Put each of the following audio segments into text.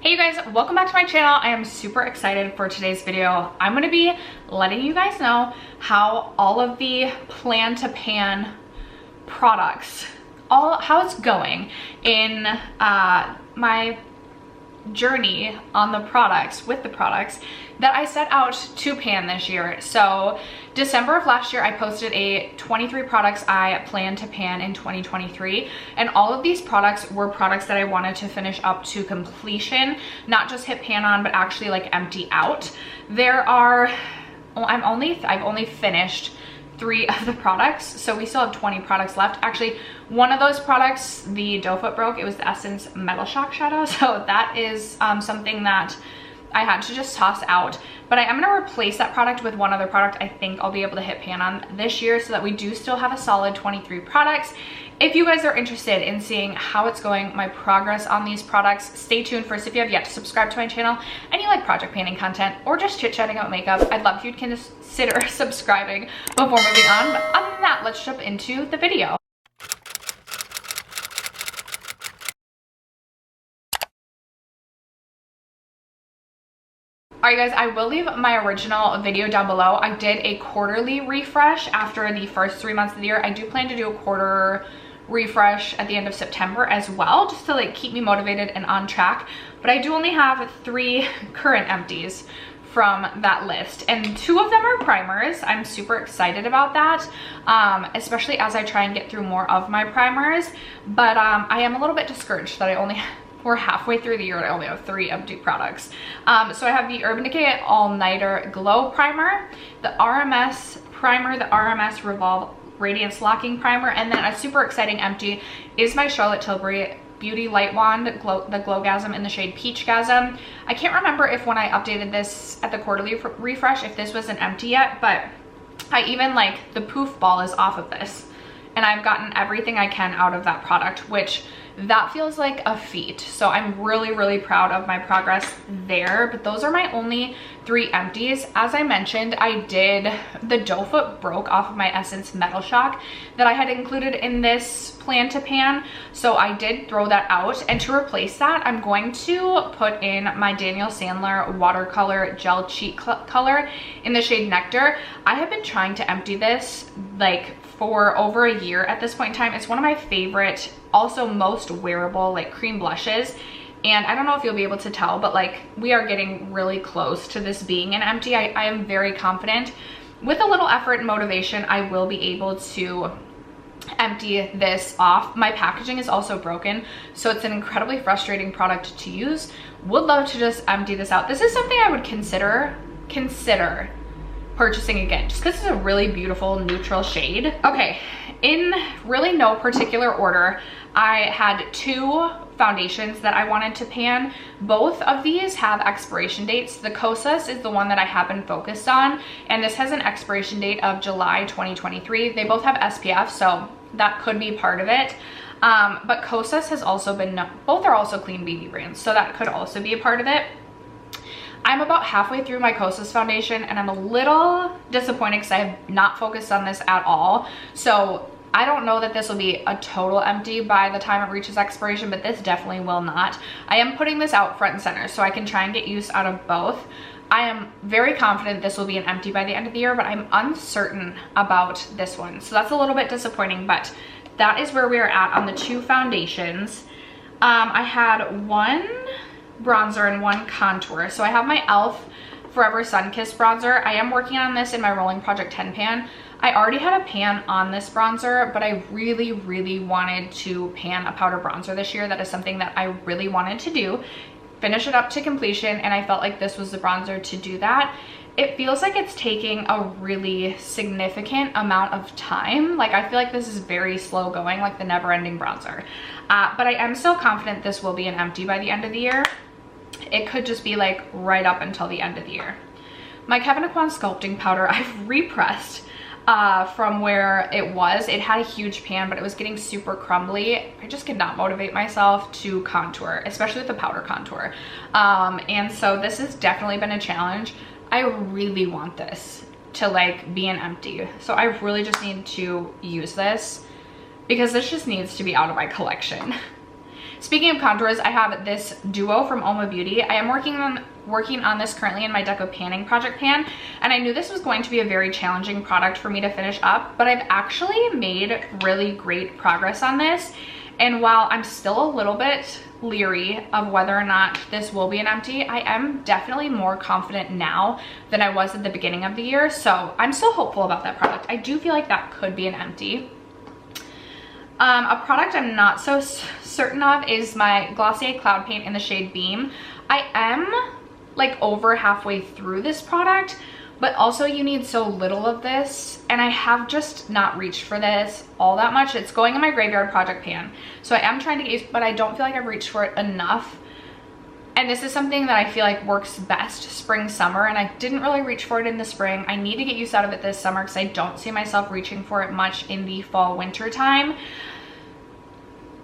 Hey you guys, welcome back to my channel. I am super excited for today's video. I'm going to be letting you guys know how all of the plan to pan products, how it's going in my journey on the products, with the products that I set out to pan this year. So December of last year, I posted a 23 products I plan to pan in 2023. And all of these products were products that I wanted to finish up to completion, not just hit pan on, but actually like empty out. I've only finished 3 of the products, so we still have 20 products left. Actually, one of those products, the doe foot broke. It was the Essence Metal Shock shadow, so that is something that I had to just toss out. But I am going to replace that product with one other product I think I'll be able to hit pan on this year, so that we do still have a solid 23 products. If you guys are interested in seeing how it's going, my progress on these products, stay tuned. First, if you have yet to subscribe to my channel and you like project painting content or just chit-chatting about makeup, I'd love if you'd consider subscribing before moving on. But other than that, let's jump into the video. Alright guys, I will leave my original video down below. I did a quarterly refresh after the first 3 months of the year. I do plan to do a quarter refresh at the end of September as well, just to like keep me motivated and on track. But I do only have 3 current empties from that list, and 2 of them are primers. I'm super excited about that, especially as I try and get through more of my primers. But I am a little bit discouraged that we're halfway through the year and I only have 3 empty products. So I have the Urban Decay All Nighter Glow Primer, the RMS Primer, the RMS Revolve Radiance Locking Primer, and then a super exciting empty is my Charlotte Tilbury Beauty Light Wand, the Glowgasm in the shade Peachgasm. I can't remember if when I updated this at the quarterly refresh, if this was an empty yet, but I even like the poof ball is off of this. And I've gotten everything I can out of that product, which that feels like a feat. So I'm really proud of my progress there. But those are my only 3 empties. As I mentioned, I did the doe foot broke off of my Essence Metal Shock that I had included in this plan to pan. So I did throw that out, and to replace that, I'm going to put in my Daniel Sandler watercolor gel cheek color in the shade Nectar. I have been trying to empty this like for over a year at this point in time. It's one of my favorite, also most wearable like cream blushes, and I don't know if you'll be able to tell, but like we are getting really close to this being an empty. I am very confident with a little effort and motivation I will be able to empty this off. My packaging is also broken, so it's an incredibly frustrating product to use. Would love to just empty this out. This is something I would consider purchasing again, just because it's a really beautiful neutral shade. Okay, in really no particular order, I had 2 foundations that I wanted to pan. Both of these have expiration dates. The Kosas is the one that I have been focused on, and this has an expiration date of July 2023. They both have SPF, so that could be part of it. But Kosas has also been, both are also clean beauty brands, so that could also be a part of it. I'm about halfway through my Kosas foundation, and I'm a little disappointed because I have not focused on this at all. So I don't know that this will be a total empty by the time it reaches expiration, but this definitely will not. I am putting this out front and center so I can try and get use out of both. I am very confident this will be an empty by the end of the year, but I'm uncertain about this one. So that's a little bit disappointing, but that is where we are at on the 2 foundations. I had 1 bronzer and 1 contour. So I have my e.l.f. Forever Sun-Kissed bronzer. I am working on this in my Rolling Project 10 pan. I already had a pan on this bronzer, but I really wanted to pan a powder bronzer this year. That is something that I really wanted to do, finish it up to completion, and I felt like this was the bronzer to do that. It feels like it's taking a really significant amount of time. Like I feel like this is very slow going, like the never-ending bronzer. But I am still confident this will be an empty by the end of the year. It could just be like right up until the end of the year. My Kevyn Aucoin Sculpting powder, I've repressed from where it was. It had a huge pan, but it was getting super crumbly. I just could not motivate myself to contour, especially with the powder contour. And so this has definitely been a challenge. I really want this to like be an empty. So I really just need to use this because this just needs to be out of my collection. Speaking of contours, I have this duo from Uoma Beauty. I am working on this currently in my Deco Panning Project pan, and I knew this was going to be a very challenging product for me to finish up, but I've actually made really great progress on this. And while I'm still a little bit leery of whether or not this will be an empty, I am definitely more confident now than I was at the beginning of the year. So I'm still hopeful about that product. I do feel like that could be an empty. A product I'm not so certain of is my Glossier Cloud Paint in the shade Beam. I am like over halfway through this product, but also you need so little of this, and I have just not reached for this all that much. It's going in my Graveyard Project pan, so I am trying to get used, but I don't feel like I've reached for it enough. And this is something that I feel like works best spring, summer, and I didn't really reach for it in the spring. I need to get use out of it this summer because I don't see myself reaching for it much in the fall, winter time.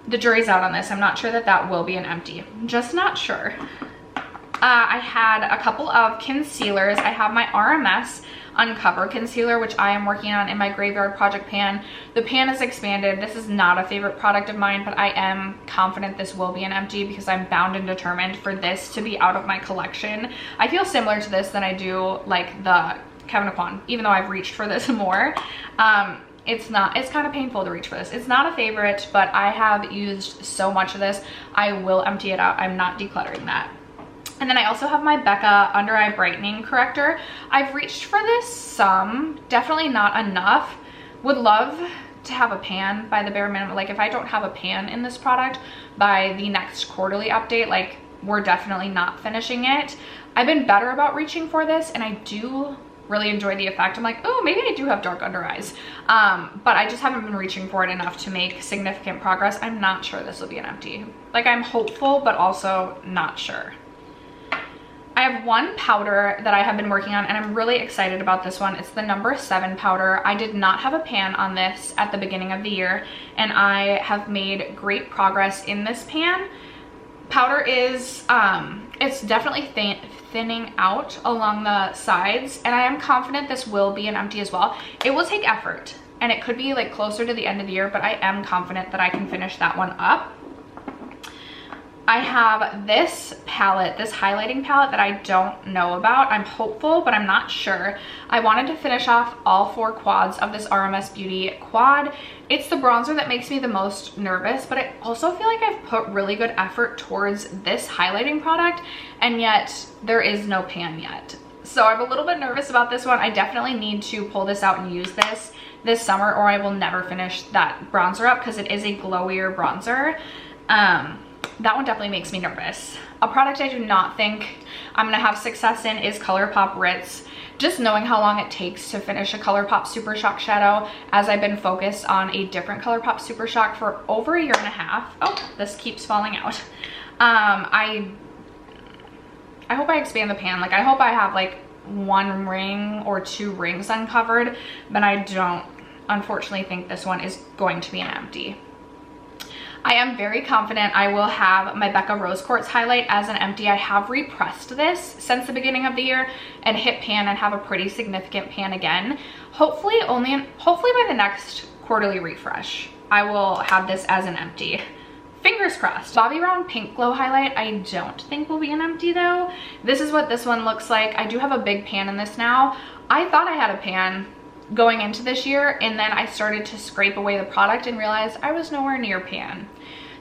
The jury's out on this. I'm not sure that that will be an empty. I'm just not sure. I had a couple of concealers. I have my RMS Uncover Concealer, which I am working on in my Graveyard Project pan. The pan is expanded. This is not a favorite product of mine, but I am confident this will be an empty because I'm bound and determined for this to be out of my collection. I feel similar to this than I do like the Kevyn Aucoin, even though I've reached for this more. It's kind of painful to reach for this. It's not a favorite, but I have used so much of this. I will empty it out. I'm not decluttering that. And then I also have my Becca Under Eye Brightening Corrector. I've reached for this some, definitely not enough. Would love to have a pan by the bare minimum. Like if I don't have a pan in this product by the next quarterly update, like we're definitely not finishing it. I've been better about reaching for this, and I do really enjoy the effect. I'm like, oh, maybe I do have dark under eyes. But I just haven't been reaching for it enough to make significant progress. I'm not sure this will be an empty. Like I'm hopeful, but also not sure. I have one powder that I have been working on, and I'm really excited about this one. It's the No. 7 powder. I did not have a pan on this at the beginning of the year, and I have made great progress in this pan. Powder is, it's definitely thinning out along the sides, and I am confident this will be an empty as well. It will take effort, and it could be like closer to the end of the year, but I am confident that I can finish that one up. I have this palette, this highlighting palette that I don't know about. I'm hopeful, but I'm not sure. I wanted to finish off all 4 quads of this RMS Beauty quad. It's the bronzer that makes me the most nervous, but I also feel like I've put really good effort towards this highlighting product, and yet there is no pan yet. So I'm a little bit nervous about this one. I definitely need to pull this out and use this summer, or I will never finish that bronzer up because it is a glowier bronzer. That one definitely makes me nervous. A product I do not think I'm gonna have success in is ColourPop Ritz. Just knowing how long it takes to finish a ColourPop Super Shock shadow, as I've been focused on a different ColourPop Super Shock for over a year and a half. Oh, this keeps falling out. I hope I expand the pan. Like I hope I have like 1 ring or 2 rings uncovered, but I don't unfortunately think this one is going to be an empty. I am very confident I will have my Becca Rose Quartz highlight as an empty. I have repressed this since the beginning of the year and hit pan and have a pretty significant pan again. Hopefully by the next quarterly refresh, I will have this as an empty. Fingers crossed. Bobbi Brown Pink Glow highlight, I don't think will be an empty though. This is what this one looks like. I do have a big pan in this now. I thought I had a pan going into this year, and then I started to scrape away the product and realized I was nowhere near pan.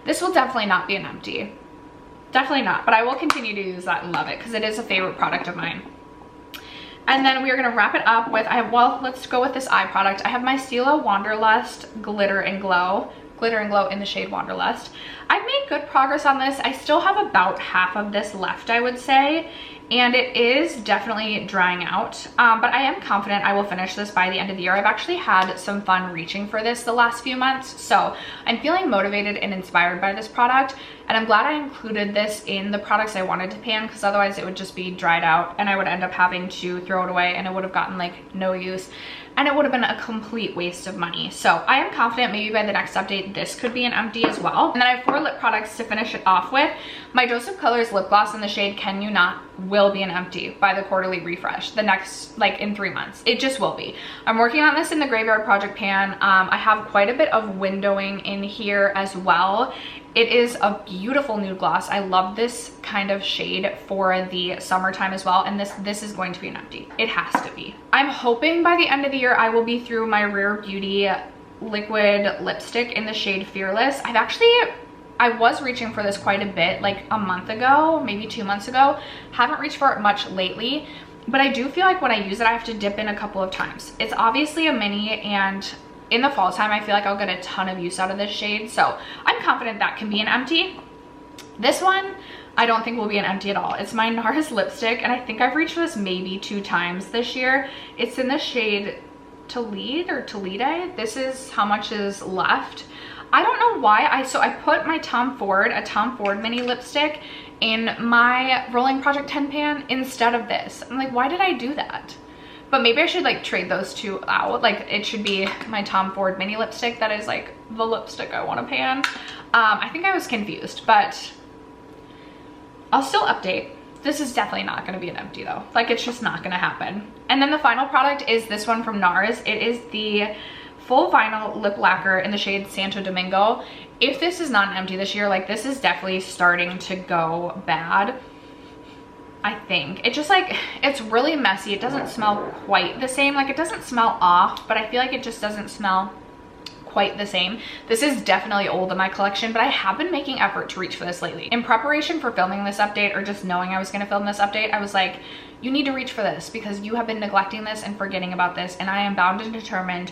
This will definitely not be an empty. Definitely not, but I will continue to use that and love it because it is a favorite product of mine. And then we are gonna wrap it up with, well, let's go with this eye product. I have my Stila Wanderlust Glitter and Glow in the shade Wanderlust. I've made good progress on this. I still have about half of this left, I would say, and it is definitely drying out, but I am confident I will finish this by the end of the year. I've actually had some fun reaching for this the last few months, so I'm feeling motivated and inspired by this product, and I'm glad I included this in the products I wanted to pan, because otherwise it would just be dried out and I would end up having to throw it away, and it would have gotten like no use, and it would have been a complete waste of money. So I am confident maybe by the next update this could be an empty as well. And then I have 4 more lip products to finish it off with. My Dose of Colors lip gloss in the shade Can You Not will be an empty by the quarterly refresh, the next, like in 3 months. It just will be. I'm working on this in the Graveyard Project pan. I have quite a bit of windowing in here as well. It is a beautiful nude gloss. I love this kind of shade for the summertime as well. And this is going to be an empty. It has to be. I'm hoping by the end of the year, I will be through my Rare Beauty liquid lipstick in the shade Fearless. I was reaching for this quite a bit, like a month ago, maybe 2 months ago. Haven't reached for it much lately, but I do feel like when I use it, I have to dip in a couple of times. It's obviously a mini, and in the fall time, I feel like I'll get a ton of use out of this shade. So I'm confident that can be an empty. This one, I don't think will be an empty at all. It's my NARS lipstick, and I think I've reached for this maybe 2 times this year. It's in the shade Tolede or Tolede. This is how much is left. I don't know why. I put my Tom Ford mini lipstick in my Rolling Project 10 pan instead of this. I'm like, why did I do that? But maybe I should like trade those two out. Like it should be my Tom Ford mini lipstick that is like the lipstick I want to pan. I think I was confused, but I'll still update. This is definitely not going to be an empty though. Like it's just not going to happen. And then the final product is this one from NARS. It is the full vinyl lip lacquer in the shade Santo Domingo. If this is not an empty this year, like this is definitely starting to go bad. I think it just like, it's really messy. It doesn't smell quite the same. Like it doesn't smell off, but I feel like it just doesn't smell quite the same. This is definitely old in my collection, but I have been making effort to reach for this lately. In preparation for filming this update, or just knowing I was going to film this update, I was like, you need to reach for this because you have been neglecting this and forgetting about this, and I am bound and determined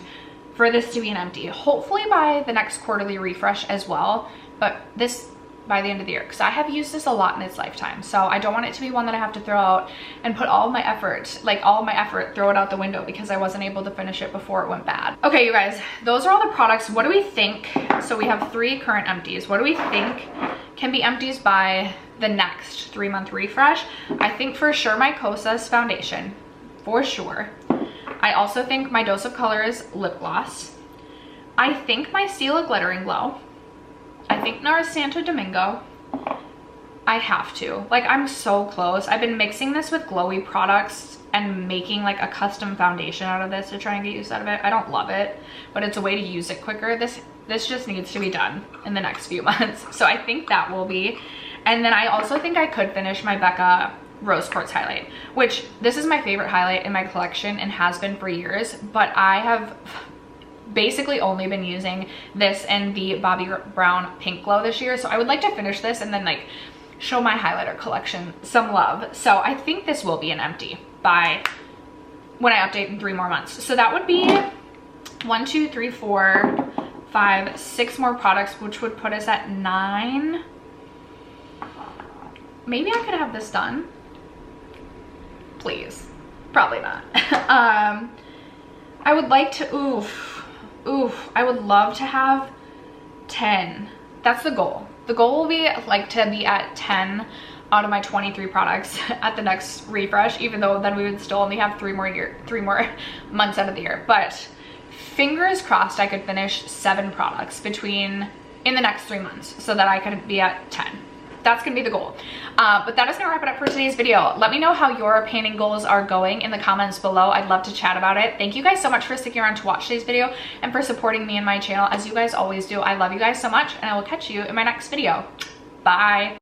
for this to be an empty. Hopefully by the next quarterly refresh as well, but this by the end of the year, because I have used this a lot in its lifetime. So I don't want it to be one that I have to throw out and put all my effort, like all my effort, throw it out the window because I wasn't able to finish it before it went bad. Okay, you guys, those are all the products. What do we think? So we have 3 current empties. What do we think can be empties by the next 3-month refresh? I think for sure my Kosas Foundation, for sure. I also think my Dose of Colors lip gloss. I think my Stila Glittering Glow. I think NARS Santo Domingo. I have to. Like, I'm so close. I've been mixing this with glowy products and making like a custom foundation out of this to try and get use out of it. I don't love it, but it's a way to use it quicker. This just needs to be done in the next few months. So I think that will be. And then I also think I could finish my Becca Rose Quartz highlight, which this is my favorite highlight in my collection and has been for years, but I have basically only been using this and the Bobbi Brown Pink Glow this year. So I would like to finish this and then like show my highlighter collection some love. So I think this will be an empty by when I update in 3 more months. So that would be 1, 2, 3, 4, 5, 6 more products, which would put us at 9. Maybe I could have this done. Please. Probably not. I would like to, I would love to have 10. That's the goal. The goal will be like to be at 10 out of my 23 products at the next refresh, even though then we would still only have 3 more months out of the year. But fingers crossed I could finish 7 products in the next 3 months so that I could be at 10. That's gonna be the goal. But that is gonna wrap it up for today's video. Let me know how your painting goals are going in the comments below. I'd love to chat about it. Thank you guys so much for sticking around to watch today's video and for supporting me and my channel as you guys always do. I love you guys so much, and I will catch you in my next video. Bye.